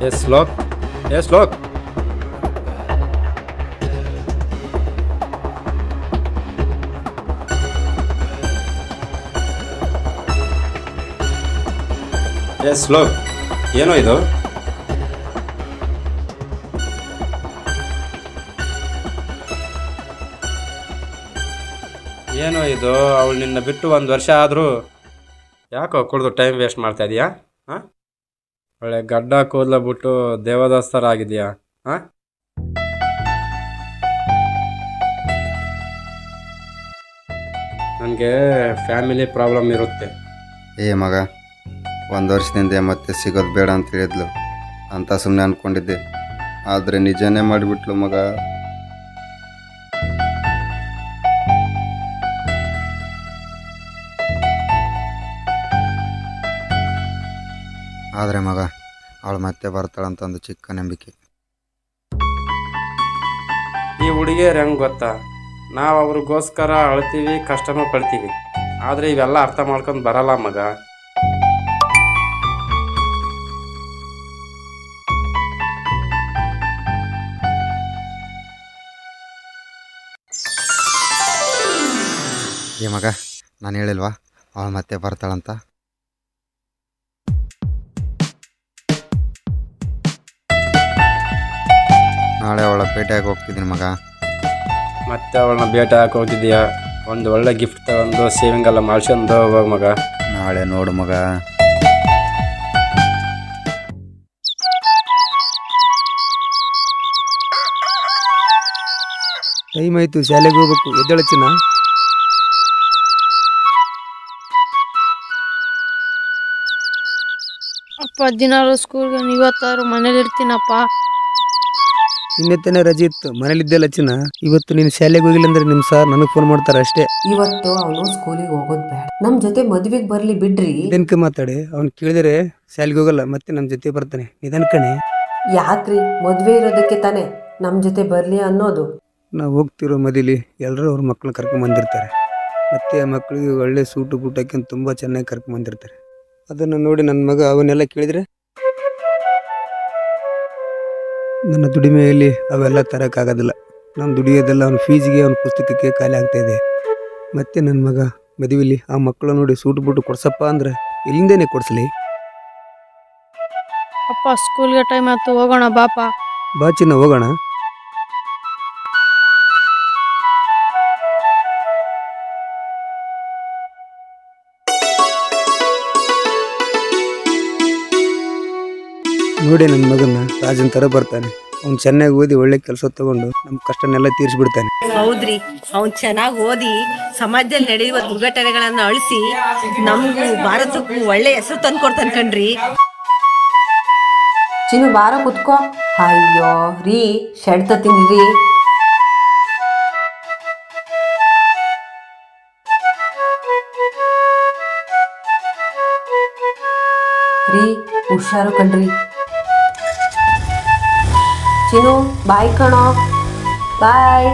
S Shlok yes Shlok yes Shlok ಏನೋ ಇದು ಏನೋ ಇದು ಅವಳು ನಿನ್ನ ಬಿಟ್ಟು 1 ವರ್ಷ ಆದರೂ ಯಾಕೋ ಕುಡಿದು ಟೈಮ್ ವೇಸ್ಟ್ ಮಾಡ್ತಾ ಇದೀಯಾ? ಹಾಂ, ಒಳ್ಳೆ ಗಡ್ಡ ಕೂದಲ ಬಿಟ್ಟು ದೇವದಾಸ್ತರ ಆಗಿದೆಯಾ? ಹಾಂ, ನನಗೆ ಫ್ಯಾಮಿಲಿ ಪ್ರಾಬ್ಲಮ್ ಇರುತ್ತೆ. ಏ ಮಗ, 1 ವರ್ಷದಿಂದ ಮತ್ತೆ ಸಿಗೋದು ಬೇಡ ಅಂತ ಹೇಳಿದ್ಲು ಅಂತ ಸುಮ್ಮನೆ ಅಂದ್ಕೊಂಡಿದ್ದೆ. ಆದರೆ ನಿಜನೇ ಮಾಡಿಬಿಟ್ಲು ಮಗ. ಆದರೆ ಮಗ, ಅವಳು ಮತ್ತೆ ಬರ್ತಾಳಂತಂದು ಚಿಕ್ಕ ನಂಬಿಕೆ. ಈ ಹುಡುಗಿಯರು ಹೆಂಗೆ ಗೊತ್ತಾ, ನಾವು ಅವ್ರಿಗೋಸ್ಕರ ಅಳ್ತೀವಿ, ಕಷ್ಟನೂ ಪಡ್ತೀವಿ. ಆದರೆ ಇವೆಲ್ಲ ಅರ್ಥ ಮಾಡ್ಕೊಂಡು ಬರಲ್ಲ ಮಗ. ಏ ಮಗ, ನಾನು ಹೇಳಿಲ್ವಾ ಅವಳು ಮತ್ತೆ ಬರ್ತಾಳಂತ? ನಾಳೆ ಅವಳ ಪೇಟೆಯಾಗಿ ಹೋಗ್ತಿದ್ದೀನಿ ಮಗ. ಮತ್ತೆ ಅವಳನ್ನ ಭೇಟಿ ಹಾಕಿ ಹೋಗ್ತಿದ್ದೀಯಾ? ಒಂದು ಒಳ್ಳೆ ಗಿಫ್ಟ್ ತಗೊಂಡು ಸೇವಿಂಗ್ ಎಲ್ಲ ಮಾಡ್ಸ್ಕೊಂಡು ಹೋಗ ಮಗ. ನಾಳೆ ನೋಡು ಮಗ. ಟೈಮ್ ಆಯಿತು, ಶಾಲೆಗೆ ಹೋಗ್ಬೇಕು. ಎದ್ದೇಳಚ್ಚಿನ. ಅಪ್ಪ ದಿನಾಲು ಸ್ಕೂಲ್ಗೆ ಇವತ್ತಾರು ಮನೇಲಿ ಇರ್ತೀನಪ್ಪ. ಇನ್ನೆತ್ತನೇ ರಜೆ ಇತ್ತು, ಮನೇಲಿದ್ದೆಲ್ಲ ಚಿನ್ನ. ಇವತ್ತು ನೀನು ಶಾಲೆಗೆ ಹೋಗಿಲ್ಲ ಅಂದ್ರೆ ನಿಮ್ಮ ಸರ್ ನನಗೆ ಫೋನ್ ಮಾಡ್ತಾರೆ ಅಷ್ಟೇ. ಇವತ್ತು ಅವನು ಸ್ಕೂಲಿಗೆ ಹೋಗೋದು ಬೇಡ, ನಮ್ಮ ಜೊತೆ ಮದುವೆಗೆ ಬರ್ಲಿ ಬಿಡ್ರಿ. ನಿಧಾನಕ್ಕೆ ಮಾತಾಡಿ. ಅವ್ನು ಕೇಳಿದರೆ ಶಾಲೆಗೆ ಹೋಗಲ್ಲ, ಮತ್ತೆ ನಮ್ಮ ಜೊತೆ ಬರ್ತಾನೆ. ನಿಧಾನಕ್ಕಣೆ. ಯಾಕ್ರಿ, ಮದುವೆ ಇರೋದಕ್ಕೆ ತಾನೇ ನಮ್ಮ ಜೊತೆ ಬರ್ಲಿ ಅನ್ನೋದು. ನಾವು ಹೋಗ್ತಿರೋ ಮದಿಲಿ ಎಲ್ಲರೂ ಅವ್ರ ಮಕ್ಕಳನ್ನ ಕರ್ಕೊಂಬಂದಿರ್ತಾರೆ. ಮತ್ತು ಆ ಮಕ್ಕಳಿಗೆ ಒಳ್ಳೆ ಸೂಟು ಬೂಟ್ ಹಾಕ್ಯಂಡು ತುಂಬ ಚೆನ್ನಾಗಿ ಕರ್ಕೊಂಬಂದಿರ್ತಾರೆ. ಅದನ್ನು ನೋಡಿ ನನ್ನ ಮಗ ಅವನ್ನೆಲ್ಲ ಕೇಳಿದರೆ ನನ್ನ ದುಡಿಮೆಯಲ್ಲಿ ಅವೆಲ್ಲ ತರೋಕ್ಕಾಗೋದಿಲ್ಲ. ನಾನು ದುಡಿಯೋದೆಲ್ಲ ಅವ್ನ ಫೀಸಿಗೆ, ಅವ್ನ ಪುಸ್ತಕಕ್ಕೆ ಖಾಲಿ ಆಗ್ತಾಯಿದೆ. ಮತ್ತು ನನ್ನ ಮಗ ಮದುವೆಲಿ ಆ ಮಕ್ಕಳು ನೋಡಿ ಸೂಟು ಬೂಟು ಕೊಡ್ಸಪ್ಪ ಅಂದ್ರೆ ಎಲ್ಲಿಂದೇನೆ ಕೊಡಿಸ್ಲಿ? ಅಪ್ಪ ಸ್ಕೂಲ್ಗೆ ಟೈಮ್ ಆಯ್ತು, ಹೋಗೋಣ ಬಾಪ. ಬಾ ಚಿನ್ನ, ಹೋಗೋಣ. ನೋಡಿ ನನ್ನ ಮಗನ ರಾಜನ್ ಥರ ಬರ್ತಾನೆ. ಅವ್ನು ಚೆನ್ನಾಗಿ ಓದಿ ಒಳ್ಳೆ ಕೆಲಸ ತಗೊಂಡು ನಮ್ಮ ಕಷ್ಟನೆಲ್ಲ ತೀರಿಸ್ಬಿಡ್ತಾನೆ. ಹೌದ್ರಿ, ಅವ್ನು ಚೆನ್ನಾಗಿ ಓದಿ ಸಮಾಜದಲ್ಲಿ ನಡೆಯುವ ದುರ್ಘಟನೆಗಳನ್ನ ಅಳಿಸಿ ನಮಗೂ ಭಾರತಕ್ಕೂ ಒಳ್ಳೆ ಹೆಸರು ತಂದು ಕೊಡ್ತಾನೆ ಕಣ್ರಿ. ಚಿನ್ನು ಬಾರ ಕುತ್ಕೋ. ಅಯ್ಯೋ ರೀ, ಶೆಡ್ತ ತಿನ್ರಿ. ರೀ ಹುಷಾರು ಕಣ್ರಿ. ಚಿನ್ನು ಬಾಯ್ ಕಣೋ, ಬಾಯ್.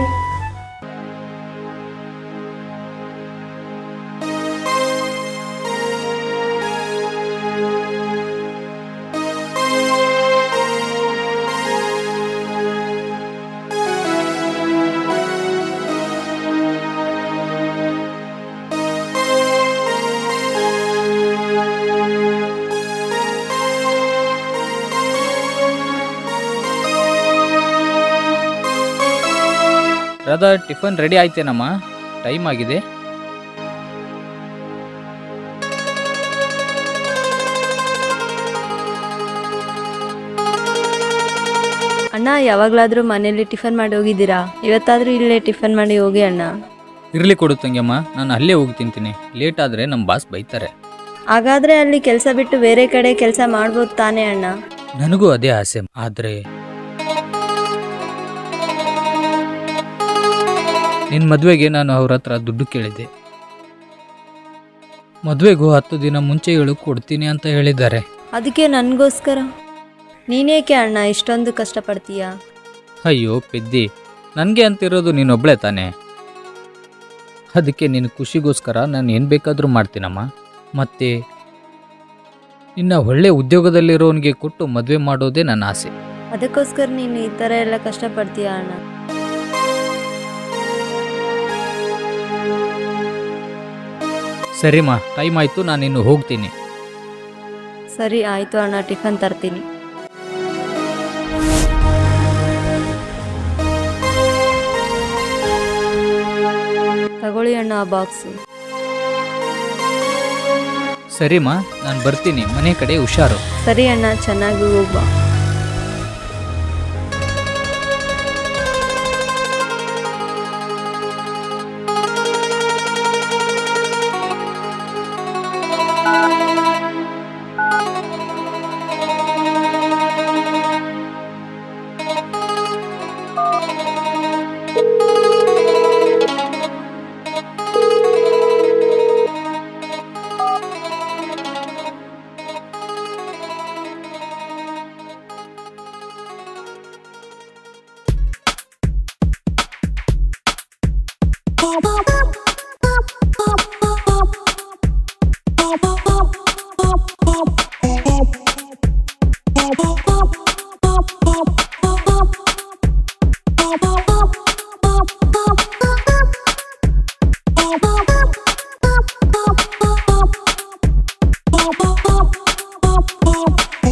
ರಾಧಾ, ಟಿಫನ್ ರೆಡಿ ಆಯ್ತೇನಮ್ಮ? ಟೈಮ್ ಆಗಿದೆ. ಅಣ್ಣ, ಯಾವಾಗಲಾದರೂ ಮನೇಲಿ ಟಿಫನ್ ಮಾಡಿ ಹೋಗಿದ್ದೀರಾ? ಇವತ್ತಾದರೂ ಇಲ್ಲೇ ಟಿಫನ್ ಮಾಡಿ ಹೋಗಿ ಅಣ್ಣ. ಇರಲಿ ಕೊಡು ತಂಗಿಯಮ್ಮ, ನಾನು ಅಲ್ಲೇ ಹೋಗಿ ತಿಂತೀನಿ. ಲೇಟ್ ಆದರೆ ನಮ್ಮ ಬಾಸ್ ಬೈತಾರೆ. ಹಾಗಾದರೆ ಅಲ್ಲಿ ಕೆಲಸ ಬಿಟ್ಟು ಬೇರೆ ಕಡೆ ಕೆಲಸ ಮಾಡ್ಬೋದು ತಾನೇ ಅಣ್ಣ? ನನಗೂ ಅದೇ ಆಸೆ. ಆದರೆ ನಿನ್ನ ಮದುವೆಗೆ ನಾನು ಅವ್ರ ಹತ್ರ ದುಡ್ಡು ಕೇಳಿದ್ದೆ. ಮದುವೆಗೂ 10 ದಿನ ಮುಂಚೆ ಕೊಡ್ತೀನಿ ಅಂತ ಹೇಳಿದ್ದಾರೆ. ಅದಕ್ಕೆ ನನಗೋಸ್ಕರ ನೀನೇಕೆ ಅಣ್ಣ ಇಷ್ಟೊಂದು ಕಷ್ಟಪಡ್ತೀಯಾ? ಅಯ್ಯೋ ಪೆದ್ದಿ, ನನಗೆ ಅಂತಿರೋದು ನೀನೊಬ್ಳೆ ತಾನೆ. ಅದಕ್ಕೆ ನಿನ್ನ ಖುಷಿಗೋಸ್ಕರ ನಾನು ಏನು ಬೇಕಾದರೂ ಮಾಡ್ತೀನಮ್ಮ. ಮತ್ತೆ ನಿನ್ನ ಒಳ್ಳೆ ಉದ್ಯೋಗದಲ್ಲಿರೋನಿಗೆ ಕೊಟ್ಟು ಮದುವೆ ಮಾಡೋದೇ ನನ್ನ ಆಸೆ. ಅದಕ್ಕೋಸ್ಕರ ನೀನು ಈ ಥರ ಎಲ್ಲ ಕಷ್ಟಪಡ್ತೀಯ ಅಣ್ಣ? ಸರಿಮ್ಮ, ಟೈಮ್ ಆಯಿತು, ನಾನಿನ್ನು ಹೋಗ್ತೀನಿ. ಸರಿ ಆಯಿತು ಅಣ್ಣ, ಟಿಫನ್ ತರ್ತೀನಿ. ತಗೊಳ್ಳಿ ಅಣ್ಣ ಆ ಬಾಕ್ಸು. ಸರಿಮ್ಮ, ನಾನು ಬರ್ತೀನಿ. ಮನೆ ಕಡೆ ಹುಷಾರು. ಸರಿ ಅಣ್ಣ, ಚೆನ್ನಾಗಿ ಹೋಗ್ಬಾ.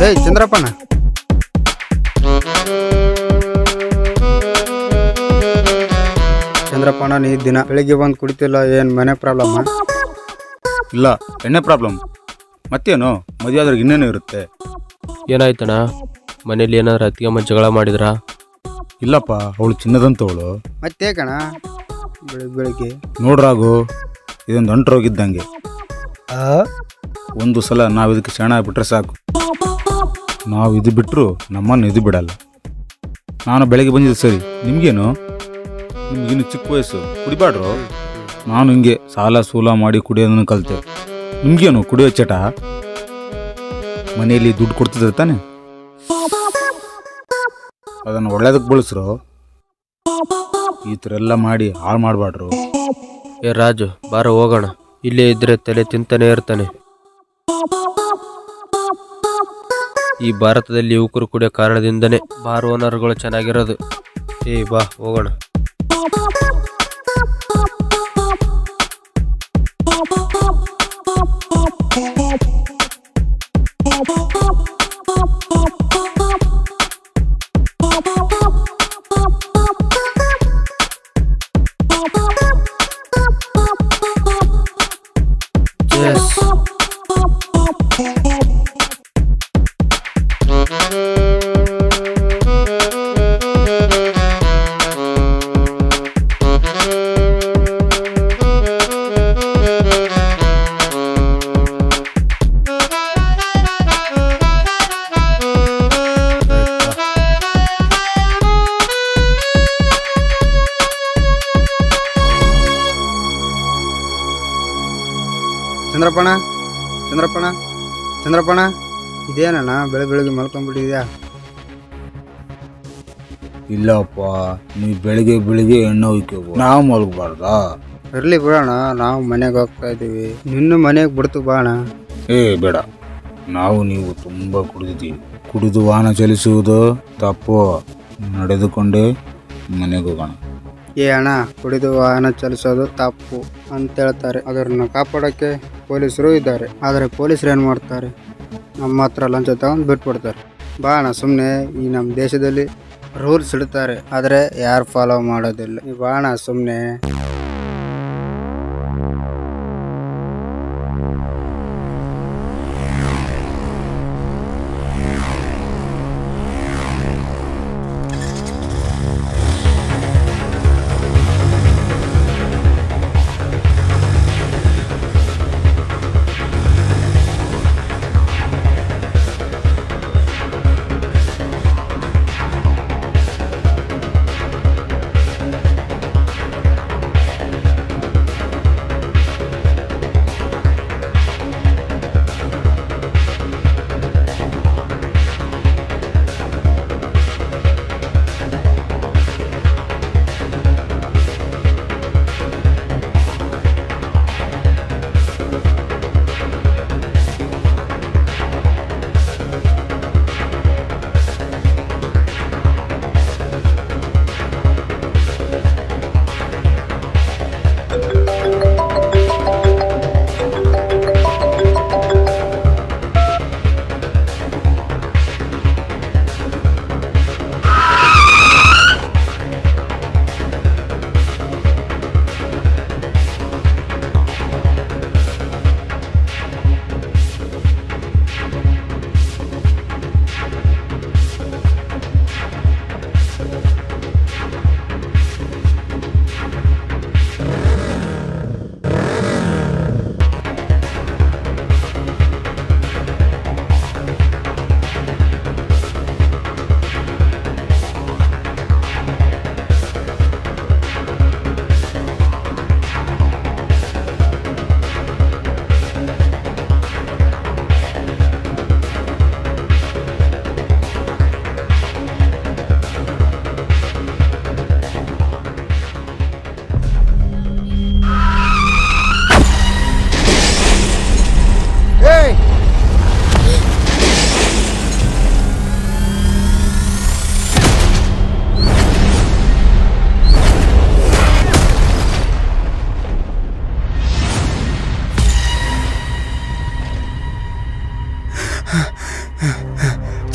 ಏಯ್ ಚಂದ್ರಪ್ಪನ, ಚಂದ್ರಪ್ಪನ, ನೀ ದಿನ ಬೆಳಿಗ್ಗೆ ಬಂದು ಕುಡಿತಿಲ್ಲ, ಏನು ಮನೆ ಪ್ರಾಬ್ಲಮ್ಮ? ಇಲ್ಲ, ಎಣ್ಣೆ ಪ್ರಾಬ್ಲಮ್. ಮತ್ತೇನು, ಮದುವೆ ಆದ್ರೆ ಇನ್ನೇನು ಇರುತ್ತೆ. ಏನಾಯ್ತಣ್ಣ? ಮನೇಲಿ ಏನಾದ್ರು ಅತ್ತಿಗೆಮ್ಮ ಜಗಳ ಮಾಡಿದ್ರಾ? ಇಲ್ಲಪ್ಪ, ಅವಳು ಚಿನ್ನದಂತವಳು. ಮತ್ತೆ ಕಣ ಬೆಳಿಗ್ಗೆ ನೋಡ್ರಾಗು, ಇದೊಂದು ಅಂಟ್ರೋಗಿದ್ದಂಗೆ. ಒಂದು ಸಲ ನಾವು ಇದಕ್ಕೆ ಶರಣ ಬಿಟ್ರೆ ಸಾಕು. ನಾವು ಇದು ಬಿಟ್ಟರು ನಮ್ಮನ್ನು ಇದು ಬಿಡಲ್ಲ. ನಾನು ಬೆಳಗ್ಗೆ ಬಂದಿದ್ದೆ ಸರಿ, ನಿಮಗೇನು? ನಿಮಗಿನ್ನು ಚಿಕ್ಕ ವಯಸ್ಸು, ಕುಡಿಬಾಡ್ರು. ನಾನು ಹಿಂಗೆ ಸಾಲ ಸೂಲ ಮಾಡಿ ಕುಡಿಯೋದನ್ನು ಕಲಿತೆ. ನಿಮಗೇನು ಕುಡಿಯೋ ಚಟ? ಮನೆಯಲ್ಲಿ ದುಡ್ಡು ಕೊಡ್ತಿದ್ರೆ ತಾನೆ, ಅದನ್ನು ಒಳ್ಳೇದಕ್ಕೆ ಬಳಸ್ರು. ಈ ಥರ ಎಲ್ಲ ಮಾಡಿ ಹಾಳು ಮಾಡಬಾಡ್ರು. ಏ ರಾಜು, ಬಾರ ಹೋಗೋಣ. ಇಲ್ಲೇ ಇದ್ರೆ ತಲೆ ತಿಂತಾನೆ ಇರ್ತಾನೆ. ಈ ಭಾರತದಲ್ಲಿ ಯುವಕರು ಕುಡಿಯೋ ಕಾರಣದಿಂದನೇ ಬಾರ್ ಓನರ್ಗಳು ಚೆನ್ನಾಗಿರೋದು. ಏ ಬಾ ಹೋಗೋಣ. ಚಂದ್ರಪ್ಪಣ, ಚಂದ್ರಪ್ಪಣ, ಚಂದ್ರಪ್ಪಣ, ಇದೇನಣ್ಣ ಬೆಳಿಗ್ಗೆ ಮಲ್ಕೊಂಡ್ಬಿಟ್ಟಿದ್ಯಾ? ಇಲ್ಲಪ್ಪ, ನೀವು ಬೆಳಿಗ್ಗೆ ಎಣ್ಣೆ ಹೋಗ್ಕೋಬೋದು, ನಾವು ಮಲಗಬಾರ್ದಾ? ಇರಲಿ ಬಿಡೋಣ, ನಾವು ಮನೆಗೆ ಹೋಗ್ತಾ ಇದ್ದೀವಿ, ನಿನ್ನ ಮನೆಗೆ ಬಿಡ್ತು ಬಾಣ. ಏ ಬೇಡ, ನಾವು ನೀವು ತುಂಬ ಕುಡಿದಿದ್ದೀವಿ. ಕುಡಿದು ವಾಹನ ಚಲಿಸುವುದು ತಪ್ಪು. ನಡೆದುಕೊಂಡೇ ಮನೆಗೆ ಹೋಗೋಣ. ಏ ಅಣ್ಣ, ಕುಡಿದು ವಾಹನ ಚಲಿಸೋದು ತಪ್ಪು ಅಂತ ಹೇಳ್ತಾರೆ. ಅದನ್ನು ಕಾಪಾಡೋಕ್ಕೆ ಪೊಲೀಸರು ಇದ್ದಾರೆ. ಆದರೆ ಪೊಲೀಸರು ಏನು ಮಾಡ್ತಾರೆ? ನಮ್ಮ ಹತ್ರ ಲಂಚ ತಗೊಂಡು ಬಿಟ್ಬಿಡ್ತಾರೆ. ಬಾ ಅಣ್ಣ, ಸುಮ್ಮನೆ ಈ ನಮ್ಮ ದೇಶದಲ್ಲಿ ರೂಲ್ಸ್ ಇಡ್ತಾರೆ, ಆದರೆ ಯಾರು ಫಾಲೋ ಮಾಡೋದಿಲ್ಲ. ಈ ಬಾ ಅಣ್ಣ ಸುಮ್ಮನೆ.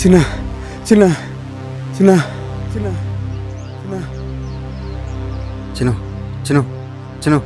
ಚಿನ್ನ ಚಿನ್ನ ಚಿನ್ನ ಚಿನ್ನ ಚಿನ್ನ ಚಿನ್ನು ಚಿನ್ನು ಚಿನ್ನು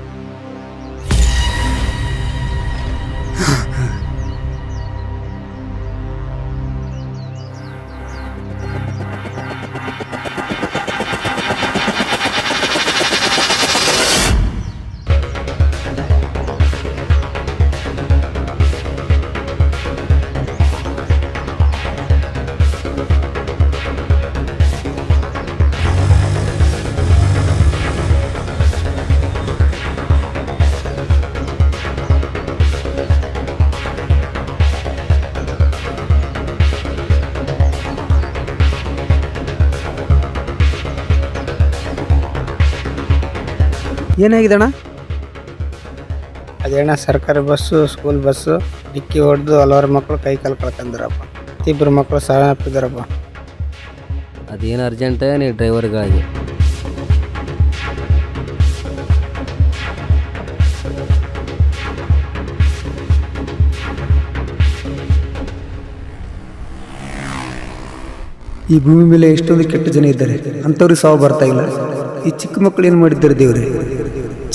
ಏನಾಗಿದೆ ಅಣ್ಣ? ಅದೇಣ್ಣ ಸರ್ಕಾರಿ ಬಸ್ಸು ಸ್ಕೂಲ್ ಬಸ್ಸು ಡಿಕ್ಕಿ ಹೊಡೆದು ಹಲವಾರು ಮಕ್ಕಳು ಕೈ ಕಾಲು ಕಳ್ಕೊಂಡ್ರಪ್ಪ. 10 ಮಕ್ಕಳು ಸಾವನ್ನಪ್ಪಿದ್ದಾರಪ್ಪ. ಅದೇನು ಅರ್ಜೆಂಟ್ ನೀ ಡ್ರೈವರ್ಗಾಗಿ ಈ ಭೂಮಿ ಮೇಲೆ ಎಷ್ಟೊಂದು ಕೆಟ್ಟ ಜನ ಇದ್ದಾರೆ, ಅಂಥವ್ರಿಗೆ ಸಾವು ಬರ್ತಾ ಇಲ್ಲ. ಈ ಚಿಕ್ಕ ಮಕ್ಕಳು ಏನು ಮಾಡಿದ್ದಾರೆ ದೇವ್ರೆ?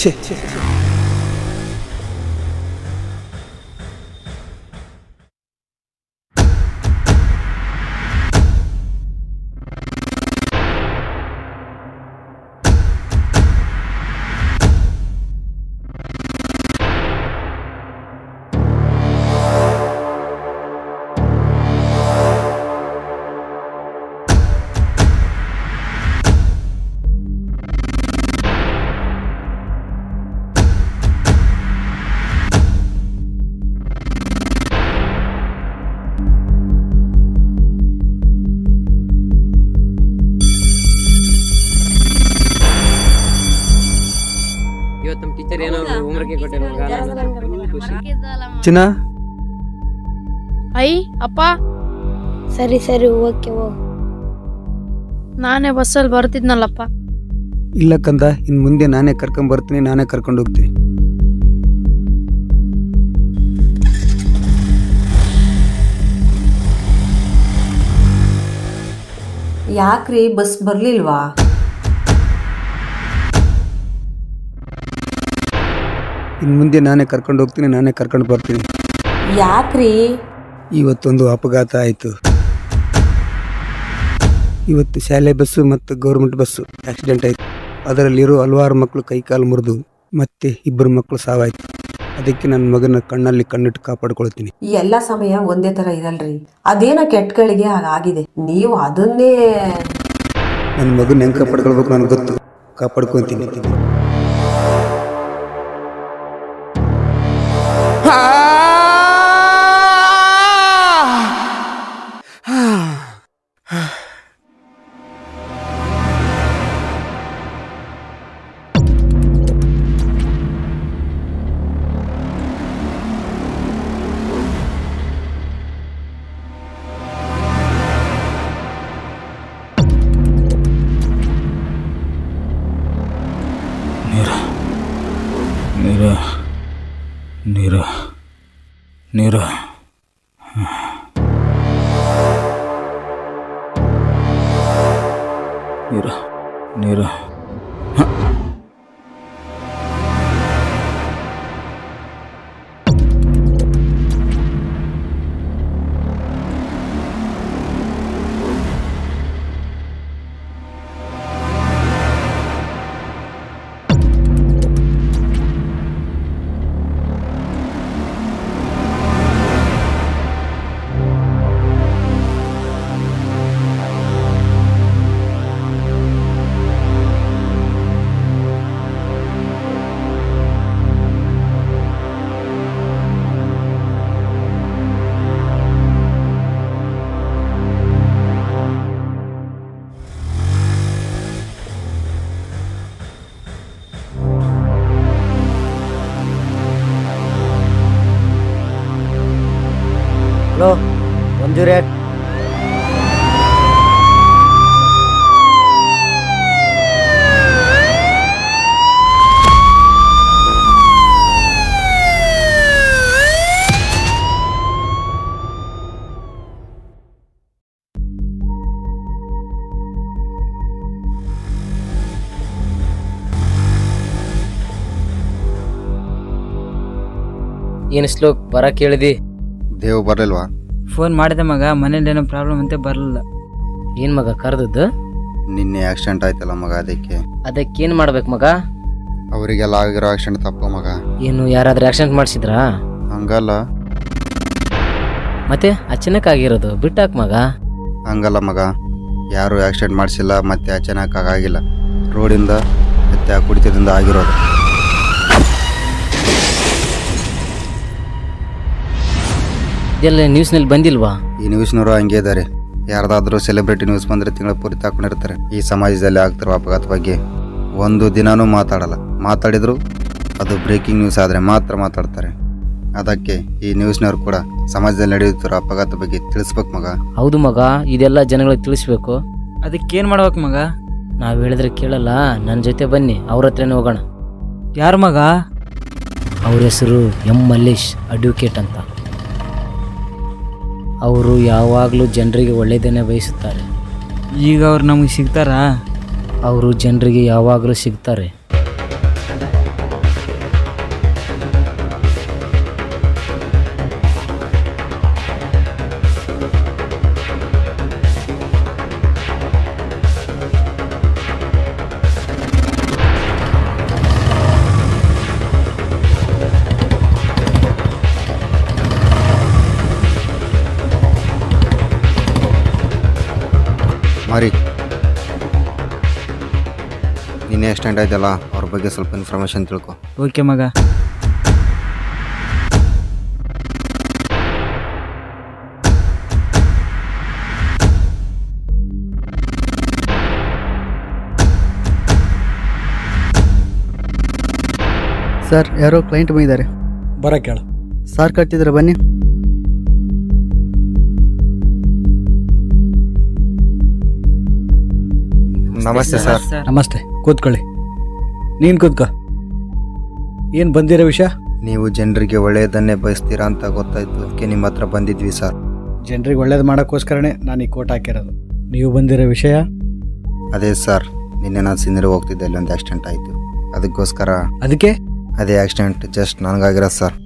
ಛೇ ಚಿನ್ನ ಐ ಅಪ್ಪ ಸರಿ ಸರಿ ಓಕೆ ಹೋಗ್. ನಾನೇ ಬಸ್ಸಲ್ಲಿ ಬರ್ತಿದ್ನಲ್ಲಪ್ಪ. ಇಲ್ಲ ಕಂದ, ಇನ್ನು ಮುಂದೆ ನಾನೇ ಕರ್ಕೊಂಡ್ ಬರ್ತೀನಿ, ನಾನೇ ಕರ್ಕೊಂಡು ಹೋಗ್ತೀನಿ. ಯಾಕ್ರಿ ಬಸ್ ಬರ್ಲಿಲ್ವಾ? ಇನ್ನು ಮುಂದೆ ನಾನೇ ಕರ್ಕೊಂಡು ಹೋಗ್ತೀನಿ, ನಾನೇ ಕರ್ಕೊಂಡು ಬರ್ತೀನಿ. ಯಾಕ್ರಿ? ಇವತ್ತೊಂದು ಅಪಘಾತ ಆಯಿತು. ಇವತ್ತು ಶಾಲೆ ಬಸ್ಸು ಮತ್ತು ಗೌರ್ಮೆಂಟ್ ಬಸ್ಸು ಆಕ್ಸಿಡೆಂಟ್ ಆಯಿತು. ಅದರಲ್ಲಿರೋ ಹಲವಾರು ಮಕ್ಕಳು ಕೈಕಾಲು ಮುರಿದು ಮತ್ತೆ 2 ಮಕ್ಕಳು ಸಾವಾಯಿತು. ಅದಕ್ಕೆ ನನ್ನ ಮಗನ ಕಣ್ಣಲ್ಲಿ ಕಣ್ಣಿಟ್ಟು ಕಾಪಾಡ್ಕೊಳ್ತೀನಿ. ಈ ಎಲ್ಲ ಸಮಯ ಒಂದೇ ತರ ಇರಲ್ರಿ. ಅದೇನೋ ಕೆಟ್ಟಗಳಿಗೆ ಹಾಗಾಗಿದೆ. ನೀವು ಅದನ್ನೇ ನನ್ನ ಮಗನ ಹೆಂಗೆ ಕಾಪಾಡ್ಕೊಳ್ಬೇಕು ನನಗೆ ಗೊತ್ತು, ಕಾಪಾಡ್ಕೊತೀನಿ. ನೀರು ನೀರು ನೀರು ನೀರು ಹಲೋ ಮಂಜುರೇಟ್ ಏನು ಶ್ಲೋಕ್ ಬರಕ್ಕೆ ಹೇಳಿದಿ? ದೇವ್ ಬರಲಿಲ್ವಾ? ಫೋನ್ ಮಾಡಿದೆ ಮಗ, ಮನೇಲಿ ಏನೋ ಪ್ರಾಬ್ಲಮ್ ಅಂತ ಬರಲಿಲ್ಲ. ಏನು ಮಗ ಕರೆದದ್ದು? ನಿನ್ನೆ ಆಕ್ಸಿಡೆಂಟ್ ಆಯ್ತಲ್ಲ ಮಗ, ಅದಕ್ಕೇನು ಮಾಡ್ಬೇಕು ಮಗ? ಅವರಿಗೆಲ್ಲ ಆಗಿರೋ ಆಕ್ಸಿಡೆಂಟ್ ತಪ್ಪು ಮಗ. ಏನು ಯಾರಾದ್ರೂ ಆಕ್ಸಿಡೆಂಟ್ ಮಾಡಿಸಿದ್ರಾ? ಹಂಗಲ್ಲ. ಮತ್ತೆ ಅಚಾನಕ್ ಆಗಿರೋದು ಬಿಟ್ಟಾಕ್ ಮಗ. ಹಂಗಲ್ಲ ಮಗ, ಯಾರು ಆಕ್ಸಿಡೆಂಟ್ ಮಾಡಿಸಿಲ್ಲ, ಮತ್ತೆ ಅಚಾನಕ್ ಆಗಿಲ್ಲ. ರೋಡಿಂದ ಮತ್ತೆ ಆ ಕುಡಿತದಿಂದ ಆಗಿರೋದು. ಇದೆಲ್ಲ ನ್ಯೂಸ್ನಲ್ಲಿ ಬಂದಿಲ್ವಾ? ಈ ನ್ಯೂಸ್ನವರು ಹಂಗೆ ಇದ್ದಾರೆ. ಯಾರ್ದಾದ್ರೂ ಸೆಲೆಬ್ರಿಟಿ ನ್ಯೂಸ್ ಬಂದರೆ ತಿಂಗಳ ಪೂರಿ ತಾಕೊಂಡಿರ್ತಾರೆ. ಈ ಸಮಾಜದಲ್ಲಿ ಆಗ್ತಿರೋ ಅಪಘಾತ ಬಗ್ಗೆ ಒಂದು ದಿನಾನೂ ಮಾತಾಡಲ್ಲ. ಮಾತಾಡಿದ್ರು ಅದು ಬ್ರೇಕಿಂಗ್ ನ್ಯೂಸ್ ಆದರೆ ಮಾತ್ರ ಮಾತಾಡ್ತಾರೆ. ಅದಕ್ಕೆ ಈ ನ್ಯೂಸ್ನವ್ರು ಕೂಡ ಸಮಾಜದಲ್ಲಿ ನಡೆಯುತ್ತಿರೋ ಅಪಘಾತ ಬಗ್ಗೆ ತಿಳಿಸ್ಬೇಕು ಮಗ. ಹೌದು ಮಗ, ಇದೆಲ್ಲ ಜನಗಳಿಗೆ ತಿಳಿಸ್ಬೇಕು. ಅದಕ್ಕೇನು ಮಾಡ್ಬೇಕು ಮಗ? ನಾವು ಹೇಳಿದ್ರೆ ಕೇಳಲ್ಲ, ನನ್ನ ಜೊತೆ ಬನ್ನಿ, ಅವ್ರ ಹತ್ರನೇ ಹೋಗೋಣ. ಯಾರು ಮಗ? ಅವ್ರ ಹೆಸರು ಎಂ ಮಲ್ಲೇಶ್ ಅಡ್ವೊಕೇಟ್ ಅಂತ. ಅವರು ಯಾವಾಗಲೂ ಜನರಿಗೆ ಒಳ್ಳೆಯದನ್ನೇ ಬಯಸುತ್ತಾರೆ. ಈಗ ಅವ್ರು ನಮಗೆ ಸಿಗ್ತಾರಾ? ಅವರು ಜನರಿಗೆ ಯಾವಾಗಲೂ ಸಿಗ್ತಾರೆ. ಮಾರಿ, ನಿನ್ನೆ ಆಕ್ಸಿಡೆಂಟ್ ಆಯ್ತಲ್ಲ, ಅವ್ರ ಬಗ್ಗೆ ಸ್ವಲ್ಪ ಇನ್ಫಾರ್ಮೇಶನ್ ತಿಳ್ಕೊ. ಓಕೆ ಮಗ. ಸರ್, ಯಾರೋ ಕ್ಲೈಂಟ್ ಬಂದಿದ್ದಾರೆ. ಬರಕ್ಕೆ ಹೇಳು. ಸಾರ್ ಕಟ್ತಿದ್ರೆ ಬನ್ನಿ. ನಮಸ್ತೆ ಸರ್. ನಮಸ್ತೆ, ಕೂತ್ಕೊಳ್ಳಿ. ನೀನು ಕೂತ್ಕೋ. ಏನು ಬಂದಿರೋ ವಿಷಯ? ನೀವು ಜನರಿಗೆ ಒಳ್ಳೆಯದನ್ನೇ ಬಯಸ್ತೀರಾ ಅಂತ ಗೊತ್ತಾಯ್ತು, ಅದಕ್ಕೆ ನಿಮ್ಮ ಹತ್ರ ಬಂದಿದ್ವಿ ಸರ್. ಜನರಿಗೆ ಒಳ್ಳೇದು ಮಾಡೋಕ್ಕೋಸ್ಕರನೇ ನಾನು ಈ ಕೋಟ್ ಹಾಕಿರೋದು. ನೀವು ಬಂದಿರೋ ವಿಷಯ? ಅದೇ ಸರ್, ನಿನ್ನೆ ನಾನು ಸಿಂಧೂರಿಗೆ ಹೋಗ್ತಿದ್ದೆ, ಅಲ್ಲಿ ಒಂದು ಆಕ್ಸಿಡೆಂಟ್ ಆಯಿತು. ಅದಕ್ಕೋಸ್ಕರ. ಅದಕ್ಕೆ? ಅದೇ ಆಕ್ಸಿಡೆಂಟ್ ಜಸ್ಟ್ ನನಗಾಗಿರೋದು ಸರ್.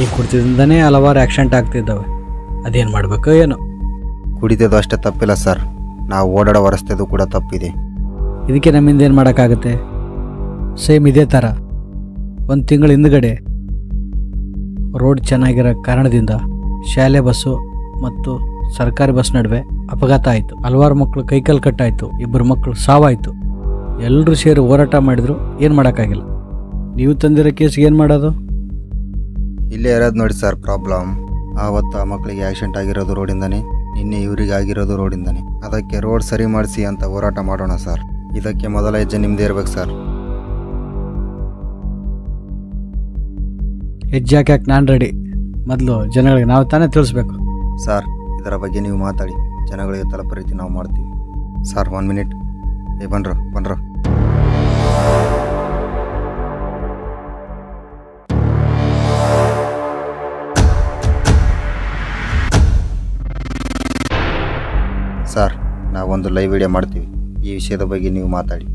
ಈ ಕುಡಿತದಿಂದನೇ ಹಲವಾರು ಆಕ್ಸಿಡೆಂಟ್ ಆಗ್ತಿದ್ದಾವೆ. ಅದೇನು ಮಾಡಬೇಕು ಏನು? ಕುಡಿತದ್ದು ಅಷ್ಟೇ ತಪ್ಪಿಲ್ಲ ಸರ್, ನಾವು ಓಡಾಡೋ ರಸ್ತೆದು ಕೂಡ ತಪ್ಪಿದೆ. ಇದಕ್ಕೆ ನಮ್ಮಿಂದ ಏನು ಮಾಡೋಕ್ಕಾಗುತ್ತೆ? ಸೇಮ್ ಇದೇ ಥರ ಒಂದು ತಿಂಗಳ ಹಿಂದ್ಗಡೆ ರೋಡ್ ಚೆನ್ನಾಗಿರೋ ಕಾರಣದಿಂದ ಶಾಲೆ ಬಸ್ಸು ಮತ್ತು ಸರ್ಕಾರಿ ಬಸ್ ನಡುವೆ ಅಪಘಾತ ಆಯಿತು. ಹಲವಾರು ಮಕ್ಕಳು ಕೈಕಾಲು ಕಟ್ಟಾಯಿತು, 2 ಮಕ್ಕಳು ಸಾವಾಯಿತು. ಎಲ್ಲರೂ ಸೇರಿ ಹೋರಾಟ ಮಾಡಿದ್ರು, ಏನು ಮಾಡೋಕ್ಕಾಗಿಲ್ಲ. ನೀವು ತಂದಿರೋ ಕೇಸ್ಗೆ ಏನು ಮಾಡೋದು? ಇಲ್ಲೇ ಇರೋದು ನೋಡಿ ಸರ್ ಪ್ರಾಬ್ಲಮ್. ಆವತ್ತು ಆ ಮಕ್ಕಳಿಗೆ ಆಕ್ಸಿಡೆಂಟ್ ಆಗಿರೋದು ರೋಡಿಂದನೇ, ನಿನ್ನೆ ಇವರಿಗೆ ಆಗಿರೋದು ರೋಡಿಂದನೇ. ಅದಕ್ಕೆ ರೋಡ್ ಸರಿ ಮಾಡಿಸಿ ಅಂತ ಹೋರಾಟ ಮಾಡೋಣ ಸರ್. ಇದಕ್ಕೆ ಮೊದಲ ಹೆಜ್ಜೆ ನಿಮ್ಮದೇ ಇರ್ಬೇಕು ಸರ್. ಹೆಜ್ಜೆ ಹಾಕ್ಯಾಕೆ ನಾನು ರೆಡಿ. ಮೊದಲು ಜನಗಳಿಗೆ ನಾವು ತಾನೇ ತಿಳಿಸ್ಬೇಕು ಸರ್. ಇದರ ಬಗ್ಗೆ ನೀವು ಮಾತಾಡಿ, ಜನಗಳಿಗೆ ತಲುಪೋ ರೀತಿ ನಾವು ಮಾಡ್ತೀವಿ ಸರ್. 1 ಮಿನಿಟ್. ಬನ್ರೋ. ಸರ್, ನಾವೊಂದು ಲೈವ್ ವಿಡಿಯೋ ಮಾಡ್ತೀವಿ, ಈ ವಿಷಯದ ಬಗ್ಗೆ ನೀವು ಮಾತಾಡಿ.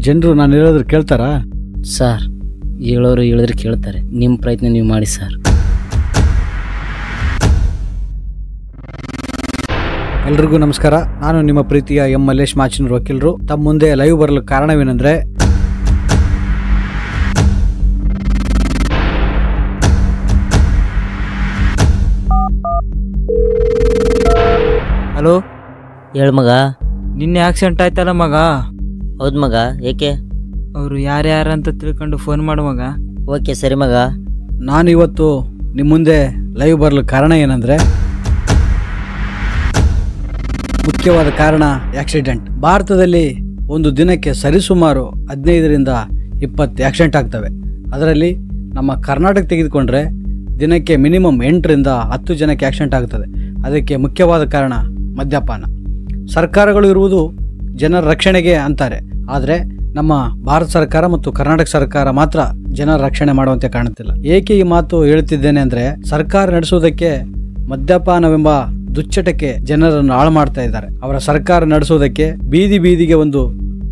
ಜನರು ನಾನು ಹೇಳಿದ್ರೆ ಕೇಳ್ತಾರಾ? ಸರ್, ಹೇಳೋರು ಹೇಳಿದ್ರೆ ಕೇಳ್ತಾರೆ. ನಿಮ್ಮ ಪ್ರಯತ್ನ ನೀವು ಮಾಡಿ ಸರ್. ಎಲ್ರಿಗೂ ನಮಸ್ಕಾರ. ನಾನು ನಿಮ್ಮ ಪ್ರೀತಿಯ ಎಂ ಮಲ್ಲೇಶ್ ಮಾಚಿನೂರು ವಕೀಲರು. ತಮ್ಮ ಮುಂದೆ ಲೈವ್ ಬರಲು ಕಾರಣವೇನೆಂದರೆ, ಹಲೋ ಹೇಳು ಮಗ. ನಿನ್ನೆ ಆಕ್ಸಿಡೆಂಟ್ ಆಯ್ತಲ್ಲ ಮಗ? ಹೌದು ಮಗ, ಏಕೆ? ಅವರು ಯಾರ್ಯಾರಂತ ತಿಳ್ಕೊಂಡು ಫೋನ್ ಮಾಡು ಮಗ. ಓಕೆ ಸರಿ ಮಗ. ನಾನು ಇವತ್ತು ನಿಮ್ಮ ಮುಂದೆ ಲೈವ್ ಬರಲು ಕಾರಣ ಏನಂದರೆ, ಮುಖ್ಯವಾದ ಕಾರಣ ಆಕ್ಸಿಡೆಂಟ್. ಭಾರತದಲ್ಲಿ ಒಂದು ದಿನಕ್ಕೆ ಸರಿಸುಮಾರು 15ರಿಂದ 20 ಆಕ್ಸಿಡೆಂಟ್ ಆಗ್ತವೆ. ಅದರಲ್ಲಿ ನಮ್ಮ ಕರ್ನಾಟಕ ತೆಗೆದುಕೊಂಡ್ರೆ ದಿನಕ್ಕೆ ಮಿನಿಮಮ್ 8ರಿಂದ 10 ಜನಕ್ಕೆ ಆಕ್ಸಿಡೆಂಟ್ ಆಗ್ತದೆ. ಅದಕ್ಕೆ ಮುಖ್ಯವಾದ ಕಾರಣ ಮದ್ಯಪಾನ. ಸರ್ಕಾರಗಳು ಇರುವುದು ಜನರ ರಕ್ಷಣೆಗೆ ಅಂತಾರೆ, ಆದರೆ ನಮ್ಮ ಭಾರತ ಸರ್ಕಾರ ಮತ್ತು ಕರ್ನಾಟಕ ಸರ್ಕಾರ ಮಾತ್ರ ಜನರ ರಕ್ಷಣೆ ಮಾಡುವಂತೆ ಕಾಣುತ್ತಿಲ್ಲ. ಏಕೆ ಈ ಮಾತು ಹೇಳುತ್ತಿದ್ದೇನೆ ಅಂದರೆ, ಸರ್ಕಾರ ನಡೆಸುವುದಕ್ಕೆ ಮದ್ಯಪಾನವೆಂಬ ದುಶ್ಚಟಕ್ಕೆ ಜನರನ್ನು ಹಾಳು ಮಾಡ್ತಾ ಇದ್ದಾರೆ. ಅವರ ಸರ್ಕಾರ ನಡೆಸುವುದಕ್ಕೆ ಬೀದಿಗೆ ಒಂದು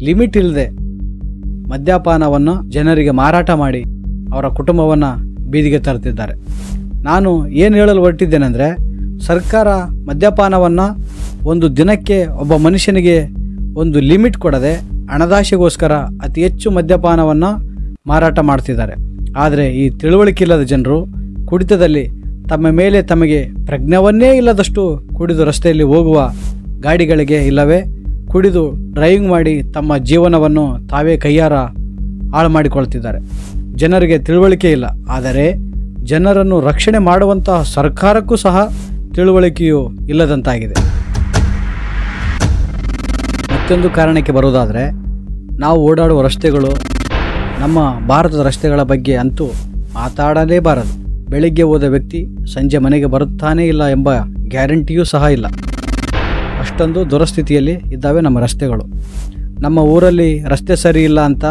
ಲಿಮಿಟ್ ಇಲ್ಲದೆ ಮದ್ಯಪಾನವನ್ನು ಜನರಿಗೆ ಮಾರಾಟ ಮಾಡಿ ಅವರ ಕುಟುಂಬವನ್ನು ಬೀದಿಗೆ ತರುತ್ತಿದ್ದಾರೆ. ನಾನು ಏನು ಹೇಳಲು ಹೊರಟಿದ್ದೇನೆಂದರೆ, ಸರ್ಕಾರ ಮದ್ಯಪಾನವನ್ನು ಒಂದು ದಿನಕ್ಕೆ ಒಬ್ಬ ಮನುಷ್ಯನಿಗೆ ಒಂದು ಲಿಮಿಟ್ ಕೊಡದೆ ಹಣದಾಸೆಗೋಸ್ಕರ ಅತಿ ಹೆಚ್ಚು ಮದ್ಯಪಾನವನ್ನು ಮಾರಾಟ ಮಾಡ್ತಿದ್ದಾರೆ. ಆದರೆ ಈ ತಿಳುವಳಿಕೆ ಇಲ್ಲದ ಜನರು ಕುಡಿತದಲ್ಲಿ ತಮ್ಮ ಮೇಲೆ ತಮಗೆ ಪ್ರಜ್ಞವನ್ನೇ ಇಲ್ಲದಷ್ಟು ಕುಡಿದು ರಸ್ತೆಯಲ್ಲಿ ಹೋಗುವ ಗಾಡಿಗಳಿಗೆ ಇಲ್ಲವೇ ಕುಡಿದು ಡ್ರೈವಿಂಗ್ ಮಾಡಿ ತಮ್ಮ ಜೀವನವನ್ನು ತಾವೇ ಕೈಯಾರ ಹಾಳು ಮಾಡಿಕೊಳ್ತಿದ್ದಾರೆ. ಜನರಿಗೆ ತಿಳುವಳಿಕೆ ಇಲ್ಲ. ಆದರೆ ಜನರನ್ನು ರಕ್ಷಣೆ ಮಾಡುವಂತಹ ಸರ್ಕಾರಕ್ಕೂ ಸಹ ತಿಳುವಳಿಕೆಯೂ ಇಲ್ಲದಂತಾಗಿದೆ. ಮತ್ತೊಂದು ಕಾರಣಕ್ಕೆ ಬರುವುದಾದರೆ, ನಾವು ಓಡಾಡುವ ರಸ್ತೆಗಳು, ನಮ್ಮ ಭಾರತದ ರಸ್ತೆಗಳ ಬಗ್ಗೆ ಅಂತೂ ಮಾತಾಡಲೇಬಾರದು. ಬೆಳಿಗ್ಗೆ ಹೋದ ವ್ಯಕ್ತಿ ಸಂಜೆ ಮನೆಗೆ ಬರುತ್ತಾನೇ ಇಲ್ಲ ಎಂಬ ಗ್ಯಾರಂಟಿಯೂ ಸಹ ಇಲ್ಲ. ಅಷ್ಟೊಂದು ದುರಸ್ಥಿತಿಯಲ್ಲಿ ಇದ್ದಾವೆ ನಮ್ಮ ರಸ್ತೆಗಳು. ನಮ್ಮ ಊರಲ್ಲಿ ರಸ್ತೆ ಸರಿ ಇಲ್ಲ ಅಂತ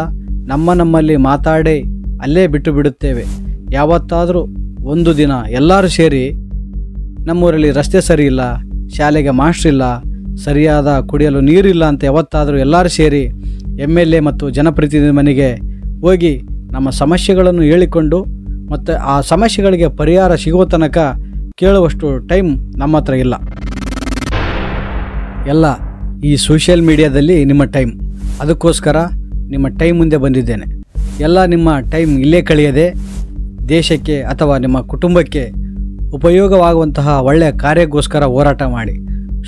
ನಮ್ಮಲ್ಲಿ ಮಾತಾಡಿ ಅಲ್ಲೇ ಬಿಟ್ಟು ಬಿಡುತ್ತೇವೆ. ಯಾವತ್ತಾದರೂ ಒಂದು ದಿನ ಎಲ್ಲರೂ ಸೇರಿ ನಮ್ಮೂರಲ್ಲಿ ರಸ್ತೆ ಸರಿ ಇಲ್ಲ, ಶಾಲೆಗೆ ಮಾಸ್ಟರ್ ಇಲ್ಲ, ಸರಿಯಾದ ಕುಡಿಯಲು ನೀರಿಲ್ಲ ಅಂತ ಯಾವತ್ತಾದರೂ ಎಲ್ಲರೂ ಸೇರಿ MLA ಮತ್ತು ಜನಪ್ರತಿನಿಧಿ ಮನೆಗೆ ಹೋಗಿ ನಮ್ಮ ಸಮಸ್ಯೆಗಳನ್ನು ಹೇಳಿಕೊಂಡು ಮತ್ತು ಆ ಸಮಸ್ಯೆಗಳಿಗೆ ಪರಿಹಾರ ಸಿಗೋ ತನಕ ಕೇಳುವಷ್ಟು ಟೈಮ್ ನಮ್ಮ ಹತ್ರ ಇಲ್ಲ. ಎಲ್ಲ ಈ ಸೋಷಿಯಲ್ ಮೀಡಿಯಾದಲ್ಲಿ ನಿಮ್ಮ ಟೈಮ್. ಅದಕ್ಕೋಸ್ಕರ ನಿಮ್ಮ ಟೈಮ್ ಮುಂದೆ ಬಂದಿದ್ದೇನೆ. ಎಲ್ಲ ನಿಮ್ಮ ಟೈಮ್ ಇಲ್ಲೇ ಕಳೆಯದೆ ದೇಶಕ್ಕೆ ಅಥವಾ ನಿಮ್ಮ ಕುಟುಂಬಕ್ಕೆ ಉಪಯೋಗವಾಗುವಂತಹ ಒಳ್ಳೆಯ ಕಾರ್ಯಕ್ಕೋಸ್ಕರ ಹೋರಾಟ ಮಾಡಿ.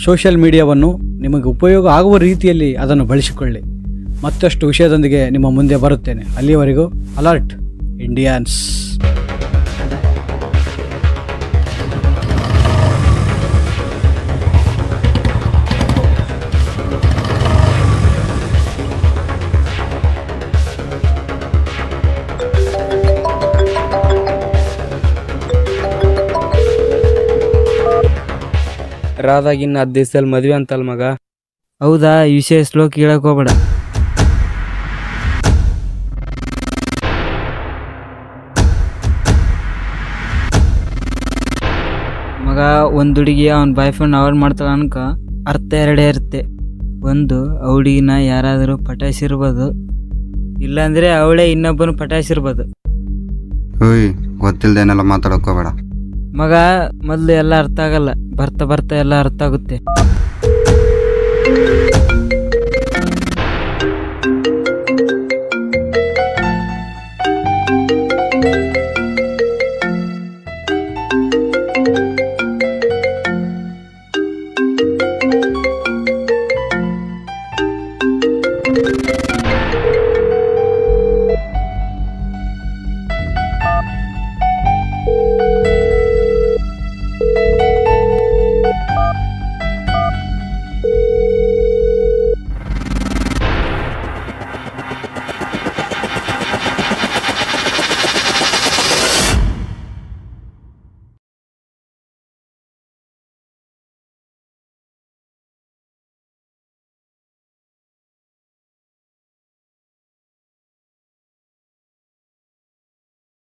ಸೋಷಿಯಲ್ ಮೀಡಿಯಾವನ್ನು ನಿಮಗೆ ಉಪಯೋಗ ಆಗುವ ರೀತಿಯಲ್ಲಿ ಅದನ್ನು ಬಳಸಿಕೊಳ್ಳಿ. ಮತ್ತಷ್ಟು ವಿಷಯದೊಂದಿಗೆ ನಿಮ್ಮ ಮುಂದೆ ಬರುತ್ತೇನೆ. ಅಲ್ಲಿಯವರೆಗೂ ಅಲರ್ಟ್ ಇಂಡಿಯನ್ಸ್. ರಾಧಾಗಿನ್ನ 10 ದಿವಸದಲ್ಲಿ ಮದುವೆ ಅಂತಲ್ಲ ಮಗ. ಹೌದಾ? ಈ ವಿಷಯ ಸ್ಲೋ ಕೇಳಕ್ ಹೋಗ್ಬೇಡ. ಮಗ, ಒಂದು ಹುಡುಗಿ ಅವನ ಬಾಯ್ ಫ್ರೆಂಡ್ ಅವಾಯ್ಡ್ ಮಾಡ್ತಾಳ ಅನ್ಕ ಅರ್ಥ ಎರಡೇ ಇರುತ್ತೆ. ಒಂದು, ಆ ಹುಡುಗಿನ ಯಾರಾದರೂ ಪಟಾಯಿಸಿರ್ಬೋದು, ಇಲ್ಲಾಂದ್ರೆ ಅವಳೇ ಇನ್ನೊಬ್ಬನು ಪಟಾಯಿಸಿರ್ಬೋದು. ಗೊತ್ತಿಲ್ದೇನೆಲ್ಲ ಮಾತಾಡೋಕೋಬೇಡ ಮಗ. ಮೊದಲು ಎಲ್ಲ ಅರ್ಥ ಆಗಲ್ಲ, ಬರ್ತಾ ಬರ್ತಾ ಎಲ್ಲ ಅರ್ಥ ಆಗುತ್ತೆ.